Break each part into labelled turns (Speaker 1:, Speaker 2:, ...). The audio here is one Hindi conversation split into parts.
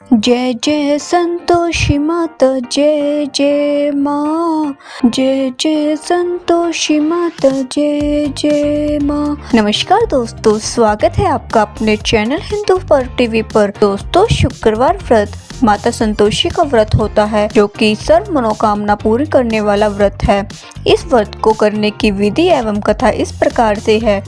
Speaker 1: जय जय संतोषी माता, जय जय माँ। जय जय संतोषी माता, जय जय माँ। नमस्कार दोस्तों, स्वागत है आपका अपने चैनल हिंदू पर टीवी पर। दोस्तों, शुक्रवार व्रत माता संतोषी का व्रत होता है, जो कि सर्व मनोकामना पूरी करने वाला व्रत है। इस व्रत को करने की विधि एवं कथा इस प्रकार से है।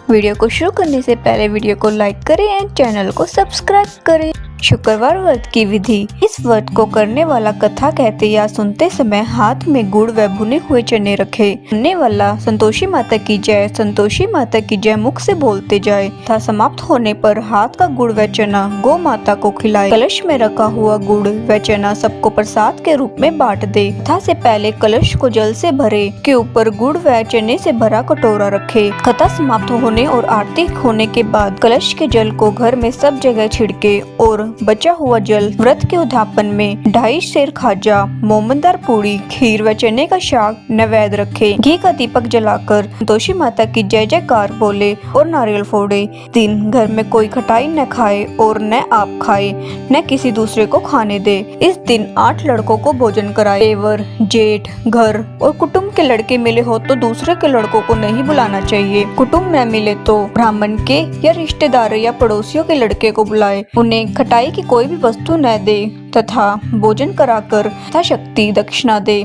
Speaker 1: वीडियो को शुरू करने से पहले वीडियो को लाइक करें एंड चैनल को सब्सक्राइब करें। शुक्रवार व्रत की विधि। इस व्रत को करने वाला कथा कहते या सुनते समय हाथ में गुड़ व भुने हुए चने रखे। सुनने वाला संतोषी माता की जय, संतोषी माता की जय मुख से बोलते जाए तथा समाप्त होने पर हाथ का गुड़ व चना गौ माता को खिलाए। कलश में रखा हुआ गुड़ व चना सबको प्रसाद के रूप में बांट दे। कथा से पहले कलश को जल से भरे, के ऊपर गुड़ व चने से भरा कटोरा रखे। कथा समाप्त होने और आरती होने के बाद कलश के जल को घर में सब जगह छिड़के और बचा हुआ जल व्रत के उद्यापन में 2.5 सेर खाजा, मोमनदार पूड़ी, खीर व चने का शाक नैवेद्य रखे। घी का दीपक जलाकर संतोषी माता की जय जयकार बोले और नारियल फोड़े। दिन घर में कोई खटाई न खाए और न आप खाए, न किसी दूसरे को खाने दे। इस दिन 8 लड़कों को भोजन कराए। देवर, जेठ, घर और कुटुंब के लड़के मिले हो तो दूसरे के लड़कों को नहीं बुलाना चाहिए। कुटुंब न मिले तो ब्राह्मण के या रिश्तेदार या पड़ोसियों के लड़के को बुलाए। उन्हें खटाई की कोई भी वस्तु न दे तथा भोजन कराकर यथाशक्ति दक्षिणा दे।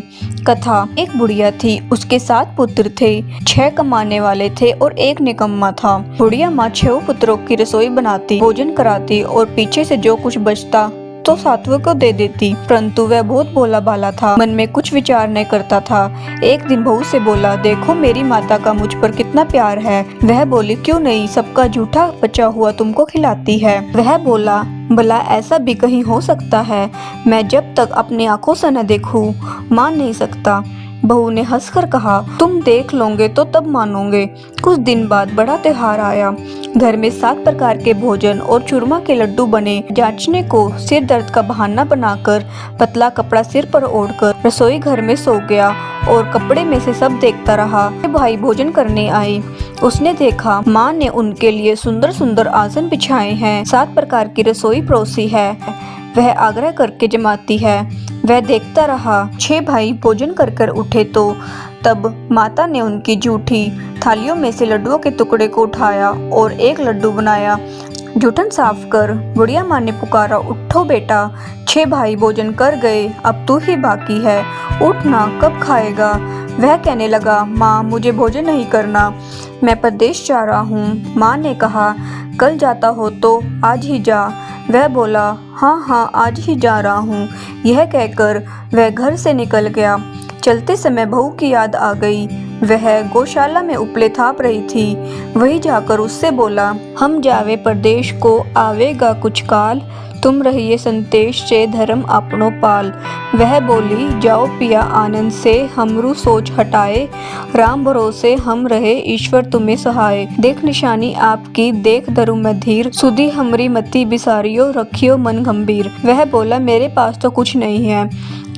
Speaker 1: कथा। एक बुढ़िया थी, उसके 7 पुत्र थे। 6 कमाने वाले थे और 1 निकम्मा था। बुढ़िया माँ 6 पुत्रों की रसोई बनाती, भोजन कराती और पीछे से जो कुछ बचता तो 7वें को दे देती। परंतु वह बहुत भोला भाला था, मन में कुछ विचार नहीं करता था। एक दिन बहू से बोला, देखो मेरी माता का मुझ पर कितना प्यार है। वह बोली, क्यों नहीं, सबका जूठा बचा हुआ तुमको खिलाती है। वह बोला, भला ऐसा भी कहीं हो सकता है? मैं जब तक अपनी आंखों से न देखूं मान नहीं सकता। बहू ने हंसकर कहा, तुम देख लोगे तो तब मानोगे। कुछ दिन बाद बड़ा त्योहार आया। घर में 7 प्रकार के भोजन और चूरमा के लड्डू बने। जांचने को सिर दर्द का बहाना बनाकर पतला कपड़ा सिर पर ओढ़कर रसोई घर में सो गया और कपड़े में से सब देखता रहा। भाई भोजन करने आए। उसने देखा माँ ने उनके लिए सुंदर सुंदर आसन बिछाए हैं, 7 प्रकार की रसोई परोसी है। वह आग्रह करके जमाती है। वह देखता रहा। 6 भाई भोजन कर उठे तो तब माता ने उनकी जूठी थालियों में से लड्डुओं के टुकड़े को उठाया और 1 लड्डू बनाया। जूठन साफ कर बुढ़िया माँ ने पुकारा, उठो बेटा, 6 भाई भोजन कर गए, अब तू ही बाकी है, उठना, कब खाएगा? वह कहने लगा, माँ मुझे भोजन नहीं करना, मैं परदेश जा रहा हूँ। माँ ने कहा, कल जाता हो तो आज ही जा। वह बोला, हाँ हाँ आज ही जा रहा हूँ। यह कहकर वह घर से निकल गया। चलते समय बहू की याद आ गई। वह गौशाला में उपले थाप रही थी। वही जाकर उससे बोला, हम जावे परदेश को आवेगा कुछ काल, तुम रहिए संतेश से धर्म अपनों पाल। वह बोली, जाओ पिया आनंद से हमरू सोच हटाए, राम भरोसे हम रहे ईश्वर तुम्हें सहाय। देख निशानी आपकी देख धरु मैं धीर, सुधी हमरी मति बिसारियो रखियो मन गंभीर। वह बोला, मेरे पास तो कुछ नहीं है,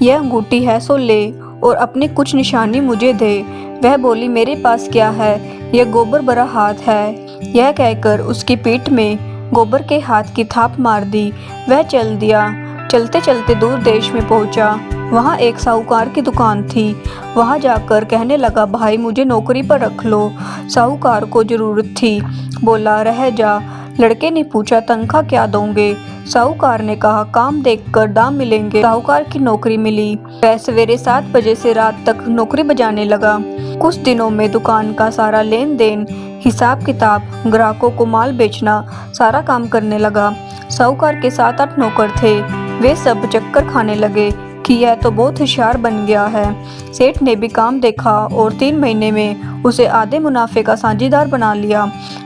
Speaker 1: यह अंगूठी है सो ले और अपनी कुछ निशानी मुझे दे। वह बोली, मेरे पास क्या है, यह गोबर भरा हाथ है। यह कहकर उसकी पीठ में गोबर के हाथ की थाप मार दी। वह चल दिया। चलते चलते दूर देश में पहुंचा। वहां एक साहूकार की दुकान थी। वहां जाकर कहने लगा, भाई मुझे नौकरी पर रख लो। साहूकार को जरूरत थी। बोला, रह जा। लड़के ने पूछा, तनख्वाह क्या दोगे? साहूकार ने कहा, काम देखकर दाम मिलेंगे। साहूकार की नौकरी मिली। वह सवेरे 7 बजे से रात तक नौकरी बजाने लगा। कुछ दिनों में दुकान का सारा लेन देन, हिसाब किताब, ग्राहकों को माल बेचना, सारा काम करने लगा। साहूकार के 7-8 नौकर थे। वे सब चक्कर खाने लगे कि यह तो बहुत होशियार बन गया है। सेठ ने भी काम देखा और 3 महीने में उसे आधे मुनाफे का साझीदार बना लिया।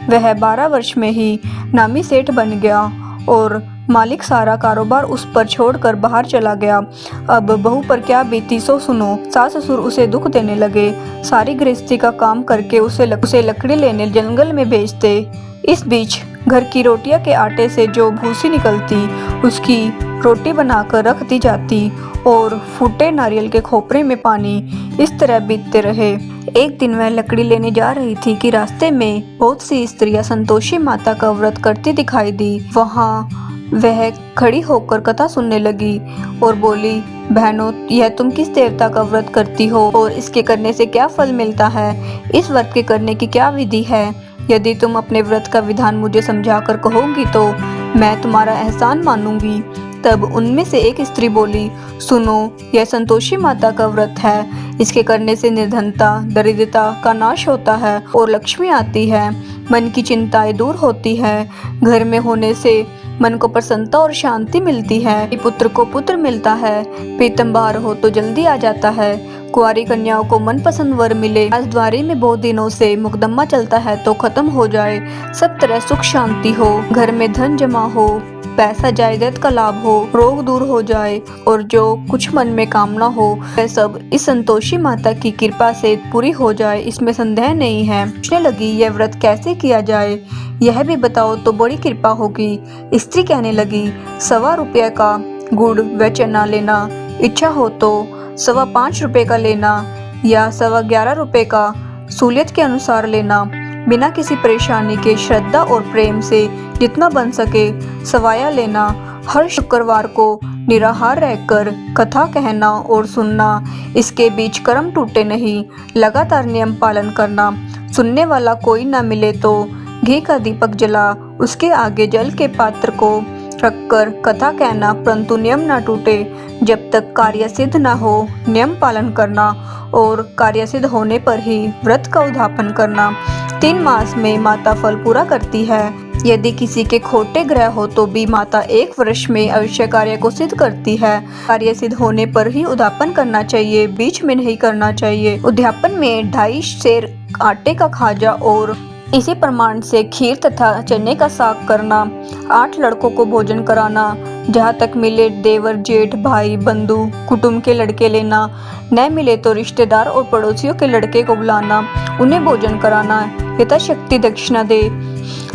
Speaker 1: वह 12 वर्ष में ही नामी सेठ बन गया और मालिक सारा कारोबार उस पर छोड़कर बाहर चला गया। अब बहू पर क्या बीती सो सुनो। सास ससुर उसे दुख देने लगे। सारी गृहस्थी का काम करके उसे लकड़ी लेने जंगल में भेजते। इस बीच घर की रोटियां के आटे से जो भूसी निकलती उसकी रोटी बनाकर रख दी जाती और फूटे नारियल के खोपरे में पानी। इस तरह बीतते रहे। एक दिन वह लकड़ी लेने जा रही थी कि रास्ते में बहुत सी स्त्रियां संतोषी माता का व्रत करती दिखाई दी। वहाँ वह खड़ी होकर कथा सुनने लगी और बोली, बहनों, यह तुम किस देवता का व्रत करती हो और इसके करने से क्या फल मिलता है? इस व्रत के करने की क्या विधि है? यदि तुम अपने व्रत का विधान मुझे समझाकर कहोगी तो मैं तुम्हारा एहसान मानूंगी। तब उनमें से एक स्त्री बोली, सुनो, यह संतोषी माता का व्रत है। इसके करने से निर्धनता, दरिद्रता का नाश होता है और लक्ष्मी आती है। मन की चिंताएं दूर होती है। घर में होने से मन को प्रसन्नता और शांति मिलती है। पुत्र को पुत्र मिलता है। पीतम्बर हो तो जल्दी आ जाता है। कुंवारी कन्याओं को मनपसंद वर मिले। राजद्वारी में बहुत दिनों से मुकदमा चलता है तो खत्म हो जाए। सब तरह सुख शांति हो। घर में धन जमा हो। पैसा जायदाद का लाभ हो। रोग दूर हो जाए और जो कुछ मन में कामना हो वह सब इस संतोषी माता की कृपा से पूरी हो जाए, इसमें संदेह नहीं है। पूछने लगी, यह व्रत कैसे किया जाए, यह भी बताओ तो बड़ी कृपा होगी। स्त्री कहने लगी, 1.25 रुपये का गुड़ व चना लेना, इच्छा हो तो 5.25 रुपये का लेना या 11.25 रुपये का सहूलियत के अनुसार लेना। बिना किसी परेशानी के श्रद्धा और प्रेम से जितना बन सके सवाया लेना। हर शुक्रवार को निराहार रहकर कथा कहना और सुनना। इसके बीच कर्म टूटे नहीं। लगातार नियम पालन करना। सुनने वाला कोई न मिले तो घी का दीपक जला उसके आगे जल के पात्र को रखकर कथा कहना, परंतु नियम न टूटे जब तक कार्य सिद्ध न हो। नियम पालन करना और कार्य सिद्ध होने पर ही व्रत का उद्यापन करना। 3 मास में माता फल पूरा करती है। यदि किसी के खोटे ग्रह हो तो भी माता 1 वर्ष में अवश्य कार्य को सिद्ध करती है। कार्य सिद्ध होने पर ही उद्यापन करना चाहिए, बीच में नहीं करना चाहिए। उद्यापन में 2.5 सेर आटे का खाजा और इसी प्रमाण से खीर तथा चने का साग करना। 8 लड़कों को भोजन कराना। जहाँ तक मिले देवर, जेठ, भाई, बंधु, कुटुंब के लड़के लेना। न मिले तो रिश्तेदार और पड़ोसियों के लड़के को बुलाना, उन्हें भोजन कराना। यथाशक्ति दक्षिणा दे।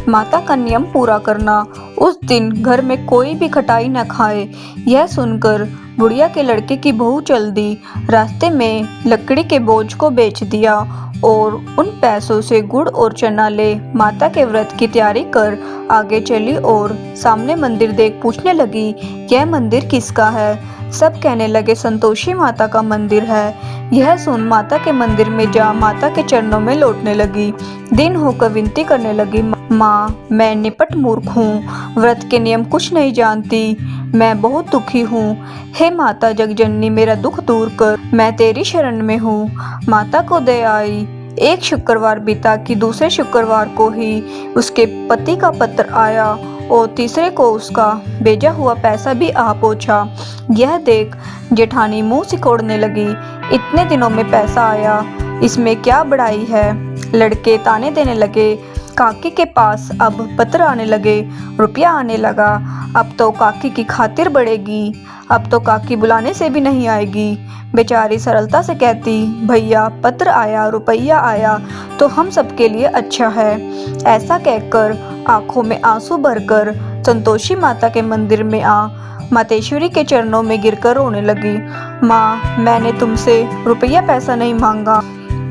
Speaker 1: माता का नियम पूरा करना। उस दिन घर में कोई भी खटाई न खाए। यह सुनकर बुढ़िया के लड़के की बहू चल दी। रास्ते में लकड़ी के बोझ को बेच दिया और उन पैसों से गुड़ और चना ले माता के व्रत की तैयारी कर आगे चली और सामने मंदिर देख पूछने लगी, यह मंदिर किसका है? सब कहने लगे, संतोषी माता का मंदिर है। यह सुन माता के मंदिर में जा माता के चरणों में लौटने लगी। दिन होकर विनती करने लगी, माँ, मैं निपट मूर्ख हूँ, व्रत के नियम कुछ नहीं जानती, मैं बहुत दुखी हूँ। हे माता जगजननी, मेरा दुख दूर कर, मैं तेरी शरण में हूँ। माता को दया आई। एक शुक्रवार बीता कि दूसरे शुक्रवार को ही उसके पति का पत्र आया और तीसरे को उसका भेजा हुआ पैसा भी आ पहुंचा। यह देख जेठानी मुंह सिकोड़ने लगी, इतने दिनों में पैसा आया, इसमें क्या बड़ाई है? लड़के ताने देने लगे। काकी के पास अब पत्र आने लगे, रुपया आने लगा। अब तो काकी की खातिर बढ़ेगी, अब तो काकी बुलाने से भी नहीं आएगी। बेचारी सरलता से कहती, भैया पत्र आया, रुपया आया तो हम सबके लिए अच्छा है। ऐसा कहकर आंखों में आंसू भरकर संतोषी माता के मंदिर में आ मातेश्वरी के चरणों में गिरकर रोने लगी। माँ, मैंने तुमसे रुपया पैसा नहीं मांगा,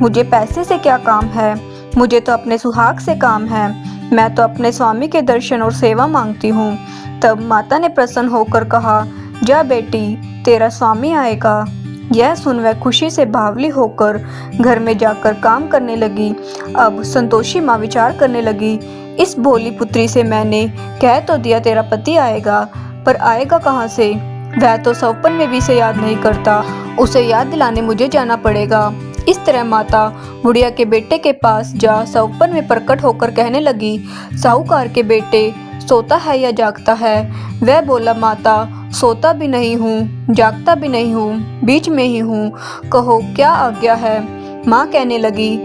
Speaker 1: मुझे पैसे से क्या काम है? मुझे तो अपने सुहाग से काम है। मैं तो अपने स्वामी के दर्शन और सेवा मांगती हूँ। तब माता ने प्रसन्न होकर कहा, जा बेटी, तेरा स्वामी आएगा। यह सुन वह खुशी से बावली होकर घर में जाकर काम करने लगी। अब संतोषी माँ विचार करने लगी, इस भोली पुत्री से मैंने कह तो दिया तेरा पति आएगा, पर आएगा कहाँ से? वह तो सौपन में भी इसे याद नहीं करता, उसे याद दिलाने मुझे जाना पड़ेगा। इस तरह माता बुढ़िया के बेटे के पास जा सौपन में प्रकट होकर कहने लगी, साहूकार के बेटे, सोता है या जागता है? वह बोला, माता, सोता भी नहीं हूँ, जागता भी नहीं हूँ, बीच में ही हूँ, कहो क्या आज्ञा है? माँ कहने लगी,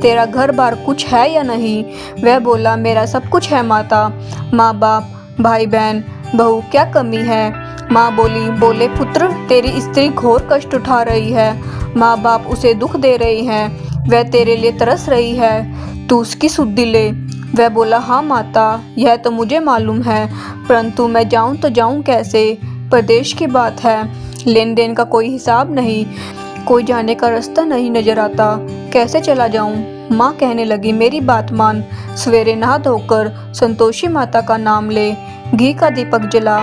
Speaker 1: तेरा घर बार कुछ है या नहीं? वह बोला, मेरा सब कुछ है माता, माँ बाप, भाई बहन, बहू, क्या कमी है? माँ बोले पुत्र, तेरी स्त्री घोर कष्ट उठा रही है, माँ बाप उसे दुख दे रही हैं, वह तेरे लिए तरस रही है, तू उसकी सुधि ले। वह बोला, हाँ माता, यह तो मुझे मालूम है, परंतु मैं जाऊँ तो जाऊँ कैसे? प्रदेश की बात है, लेन देन का कोई हिसाब नहीं, कोई जाने का रास्ता नहीं नजर आता, कैसे चला जाऊँ? माँ कहने लगी, मेरी बात मान, सवेरे नहा धोकर संतोषी माता का नाम ले, घी का दीपक जला,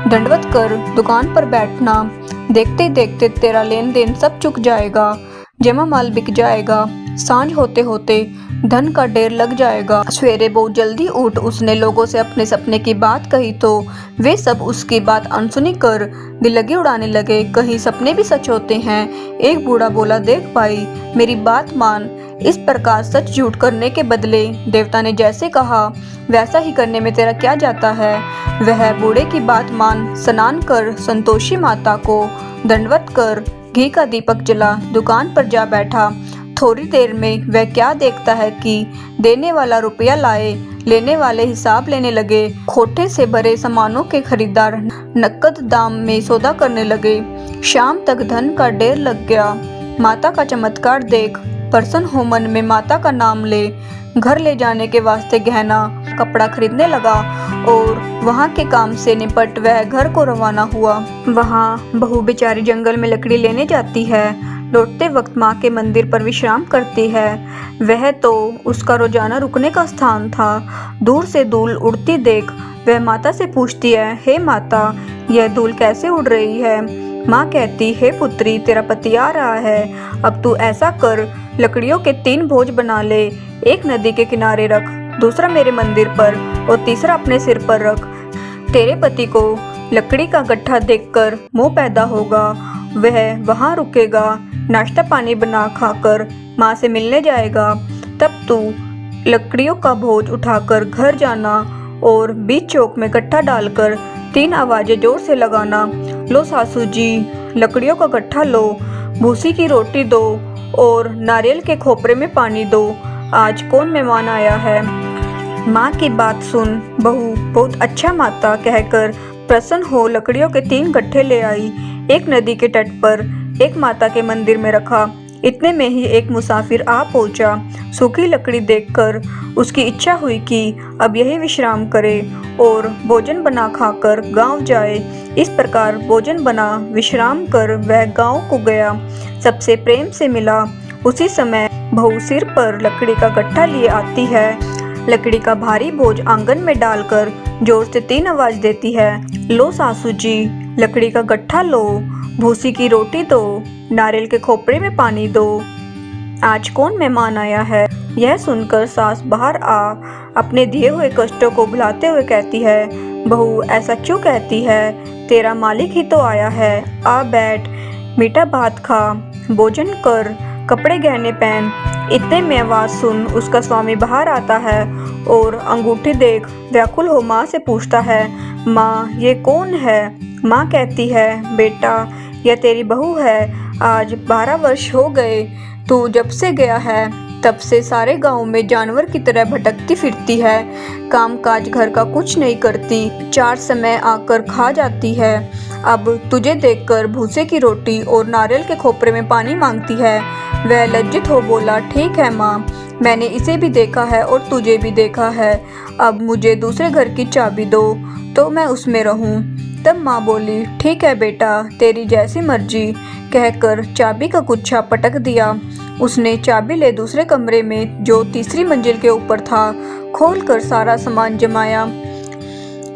Speaker 1: दंडवत कर दुकान पर बैठना। देखते देखते तेरा लेन देन सब चुक जाएगा, जमा माल बिक जाएगा, सांझ होते होते धन का ढेर लग जाएगा। सवेरे बहुत जल्दी उठ उसने लोगों से अपने सपने की बात कही तो वे सब उसकी बात अनसुनी कर दिल्लगी उड़ाने लगे। कहीं सपने भी सच होते हैं। एक बूढ़ा बोला, देख भाई मेरी बात मान, इस प्रकार सच झूठ करने के बदले देवता ने जैसे कहा वैसा ही करने में तेरा क्या जाता है। वह बूढ़े की बात मान स्नान कर संतोषी माता को दंडवत कर घी का दीपक जला दुकान पर जा बैठा। थोड़ी देर में वह क्या देखता है कि देने वाला रुपया लाए, लेने वाले हिसाब लेने लगे। खोटे से भरे सामानों के खरीदार नकद दाम में सौदा करने लगे। शाम तक धन का ढेर लग गया। माता का चमत्कार देख प्रसन्न हो मन में माता का नाम ले। घर ले जाने के वास्ते गहना कपड़ा खरीदने लगा और वहाँ के काम से निपट वह घर को रवाना हुआ। वहाँ बहू बेचारी जंगल में लकड़ी लेने जाती है। लौटते वक्त माँ के मंदिर पर विश्राम करती है। वह तो उसका रोजाना रुकने का स्थान था। दूर से धूल उड़ती देख वह माता से पूछती है, हे माता यह धूल कैसे उड़ रही है। माँ कहती, हे पुत्री तेरा पति आ रहा है, अब तू ऐसा कर लकड़ियों के 3 भोज बना ले। एक नदी के किनारे रख, दूसरा मेरे मंदिर पर और तीसरा अपने सिर पर रख। तेरे पति को लकड़ी का गट्ठा देखकर मोह पैदा होगा, वह वहाँ रुकेगा, नाश्ता पानी बना खाकर माँ से मिलने जाएगा। तब तू लकड़ियों का भोज उठाकर घर जाना और बीच चौक में गट्ठा डालकर 3 आवाजें जोर से लगाना, लो सासू जी लकड़ियों का गट्ठा लो, भूसी की रोटी दो और नारियल के खोपरे में पानी दो, आज कौन मेहमान आया है। माँ की बात सुन बहू बहुत अच्छा माता कहकर प्रसन्न हो लकड़ियों के 3 गट्ठे ले आई। एक नदी के तट पर एक माता के मंदिर में रखा। इतने में ही एक मुसाफिर आ पहुंचा। सूखी लकड़ी देखकर उसकी इच्छा हुई कि अब यही विश्राम करे और भोजन बना खाकर गांव जाए। इस प्रकार भोजन बना विश्राम कर वह गांव को गया, सबसे प्रेम से मिला। उसी समय बहू सिर पर लकड़ी का गट्ठा लिए आती है। लकड़ी का भारी बोझ आंगन में डालकर जोर से 3 आवाज देती है, लो सासू जी लकड़ी का गट्ठा लो, भूसी की रोटी दो, नारियल के खोपरे में पानी दो, आज कौन मेहमान आया है। यह सुनकर सास बाहर आ अपने दिए हुए कष्टों को भुलाते हुए कहती है, बहू ऐसा क्यों कहती है, तेरा मालिक ही तो आया है, आ बैठ, मीठा भात खा, भोजन कर, कपड़े गहने पहन। इतने में आवाज सुन उसका स्वामी बाहर आता है और अंगूठी देख व्याकुल हो माँ से पूछता है, माँ ये कौन है। माँ कहती है, बेटा यह तेरी बहू है, आज 12 वर्ष हो गए, तू जब से गया है तब से सारे गांव में जानवर की तरह भटकती फिरती है, काम काज घर का कुछ नहीं करती, 4 समय आकर खा जाती है। अब तुझे देखकर भूसे की रोटी और नारियल के खोपरे में पानी मांगती है। वह लज्जित हो बोला, ठीक है माँ, मैंने इसे भी देखा है और तुझे भी देखा है, अब मुझे दूसरे घर की चाबी दो तो मैं उसमें रहूं। तब माँ बोली, ठीक है बेटा तेरी जैसी मर्जी, कहकर चाबी का गुच्छा पटक दिया। उसने चाबी ले दूसरे कमरे में जो तीसरी मंजिल के ऊपर था खोलकर सारा सामान जमाया।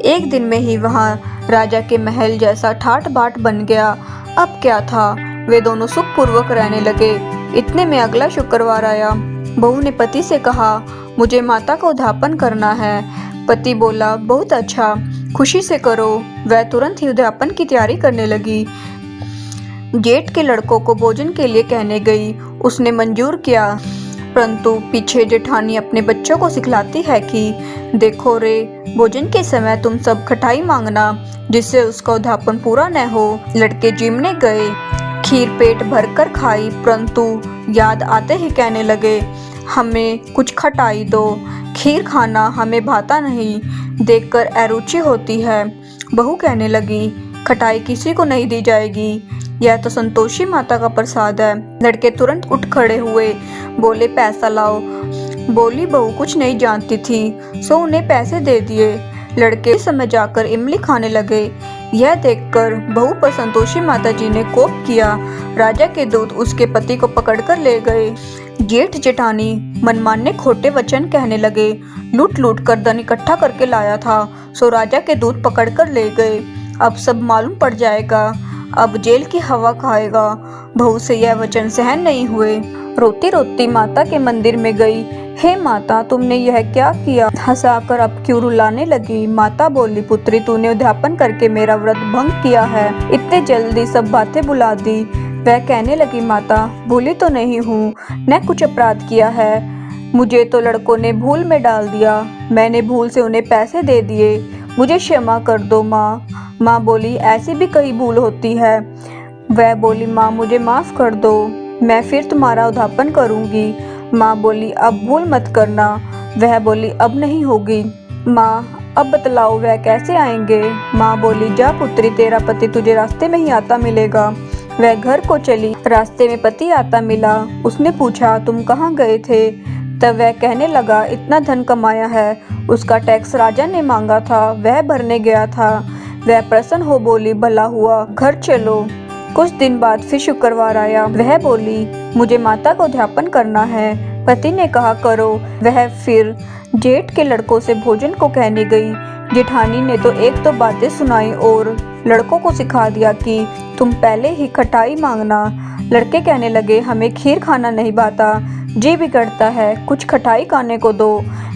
Speaker 1: एक दिन में ही वहाँ राजा के महल जैसा ठाट बाट बन गया। अब क्या था, वे दोनों सुखपूर्वक रहने लगे। इतने में अगला शुक्रवार आया। बहू ने पति से कहा, मुझे माता का उद्यापन करना है। पति बोला, बहुत अच्छा, खुशी से करो। वह तुरंत ही उद्यापन की तैयारी करने लगी। जेठ के लड़कों को भोजन के लिए कहने गई, उसने मंजूर किया, परंतु पीछे जेठानी अपने बच्चों को सिखलाती है कि देखो रे, भोजन के समय तुम सब खटाई मांगना जिससे उसका उद्यापन पूरा न हो। लड़के जिमने गए, खीर पेट भरकर खाई, परंतु याद आते ही कहने लगे, हमें कुछ खटाई दो, खीर खाना हमें भाता नहीं, देखकर अरुचि होती है। बहू कहने लगी, खटाई किसी को नहीं दी जाएगी, यह तो संतोषी माता का प्रसाद है। लड़के तुरंत उठ खड़े हुए, बोले पैसा लाओ। बोली बहू कुछ नहीं जानती थी, सो उन्हें पैसे दे दिए। लड़के समय जाकर इमली खाने लगे। यह देखकर बहू पर संतोषी माता जी ने कोप किया। राजा के दूत उसके पति को पकड़कर ले गए। जेठ जेठानी मनमाने खोटे वचन कहने लगे, लूट लूट कर धन इकट्ठा करके लाया था सो राजा के दूत पकड़कर ले गए। अब सब मालूम पड़ जाएगा, अब जेल की हवा खाएगा। बहू से यह वचन सहन नहीं हुए। रोती रोती माता के मंदिर में गई। हे माता, तुमने यह क्या किया? हंसाकर अब क्यों रुलाने लगी? माता बोली, पुत्री, तूने उद्यापन करके मेरा व्रत भंग किया है। इतने जल्दी सब बातें भुला दी। वह कहने लगी, माता, भूली तो नहीं हूँ, न कुछ अपराध किया है। मुझे तो लड़कों ने भूल में डाल दिया। मैंने भूल से उन्हें पैसे दे दिए। मुझे क्षमा कर दो माँ। माँ बोली, ऐसी भी कई भूल होती है। वह बोली, माँ, मुझे माफ़ कर दो, मैं फिर तुम्हारा उद्यापन करूँगी। माँ बोली, अब भूल मत करना। वह बोली, अब नहीं होगी। माँ, अब बतलाओ वह कैसे आएंगे? माँ बोली, जा पुत्री, तेरा पति तुझे रास्ते में ही आता मिलेगा। वह घर को चली। रास्ते में पति आता मिला। उसने पूछा, तुम कहाँ गए थे? तब वह कहने लगा, इतना धन कमाया है, उसका टैक्स राजा ने मांगा था, वह भरने गया था। वह प्रसन्न हो बोली, भला हुआ, घर चलो। कुछ दिन बाद फिर शुक्रवार आया। वह बोली, मुझे माता को उद्यापन करना है। पति ने कहा, करो। वह फिर जेठ के लड़कों से भोजन को कहने गई। जेठानी ने तो एक दो बातें सुनाई और लड़कों को सिखा दिया कि तुम पहले ही खटाई मांगना। लड़के कहने लगे, हमें खीर खाना नहीं भाता, जी बिगड़ता है, कुछ खटाई खाने को दो।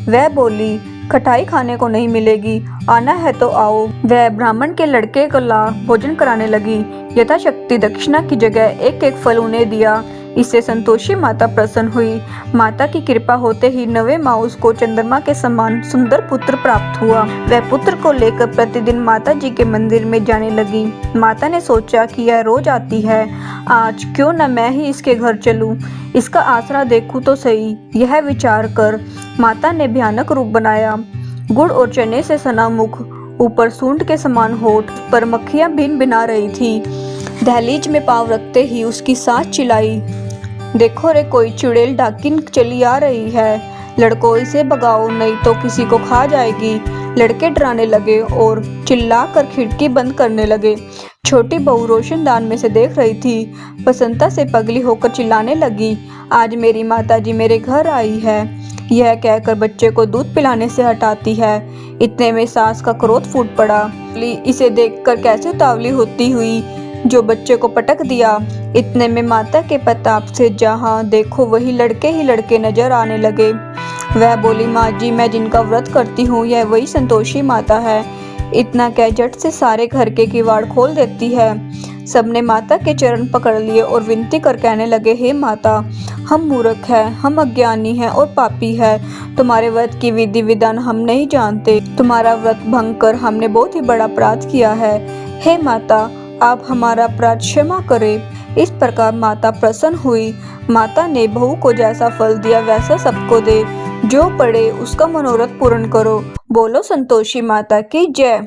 Speaker 1: वह बोली, खटाई खाने को नहीं मिलेगी, आना है तो आओ। वह ब्राह्मण के लड़के को ला भोजन कराने लगी। यथाशक्ति दक्षिणा की जगह एक एक फल उन्हें दिया। इससे संतोषी माता प्रसन्न हुई। माता की कृपा होते ही 9वें माह उसको चंद्रमा के समान सुंदर पुत्र प्राप्त हुआ। वह पुत्र को लेकर प्रतिदिन माता जी के मंदिर में जाने लगी। माता ने सोचा कि यह रोज आती है, आज क्यों न मैं ही इसके घर चलूं, इसका आसरा देखूं तो सही। यह विचार कर माता ने भयानक रूप बनाया। गुड़ और चने से सना मुख, ऊपर सूंड के समान होठ, पर मक्खियां भिन भिना रही थी। दहलीज में पांव रखते ही उसकी सास चिल्लाई, देखो रे, कोई चुड़ैल डाकिन चली आ रही है, लड़कों इसे भगाओ नहीं तो किसी को खा जाएगी। लड़के डराने लगे और चिल्लाकर खिड़की बंद करने लगे। छोटी बहू रोशनदान में से देख रही थी। बसंता से पगली होकर चिल्लाने लगी, आज मेरी माताजी मेरे घर आई है। यह कहकर बच्चे को दूध पिलाने से हटाती है। इतने में सास का क्रोध फूट पड़ा। इसे देखकर कैसे उतावली होती हुई जो बच्चे को पटक दिया। इतने में माता के प्रताप से जहाँ देखो वही लड़के ही लड़के नजर आने लगे। वह बोली, माँ जी, मैं जिनका व्रत करती हूँ यह वही संतोषी माता है। इतना कह झट से सारे घर के किवाड़ खोल देती है। सबने माता के चरण पकड़ लिए और विनती कर कहने लगे, हे माता, हम मूर्ख हैं, हम अज्ञानी हैं और पापी हैं। तुम्हारे व्रत की विधि विधान हम नहीं जानते। तुम्हारा व्रत भंग कर हमने बहुत ही बड़ा अपराध किया है। हे माता, आप हमारा अपराध क्षमा करें। इस प्रकार माता प्रसन्न हुई। माता ने बहू को जैसा फल दिया वैसा सबको दे, जो पड़े उसका मनोरथ पूर्ण करो। बोलो संतोषी माता की जय।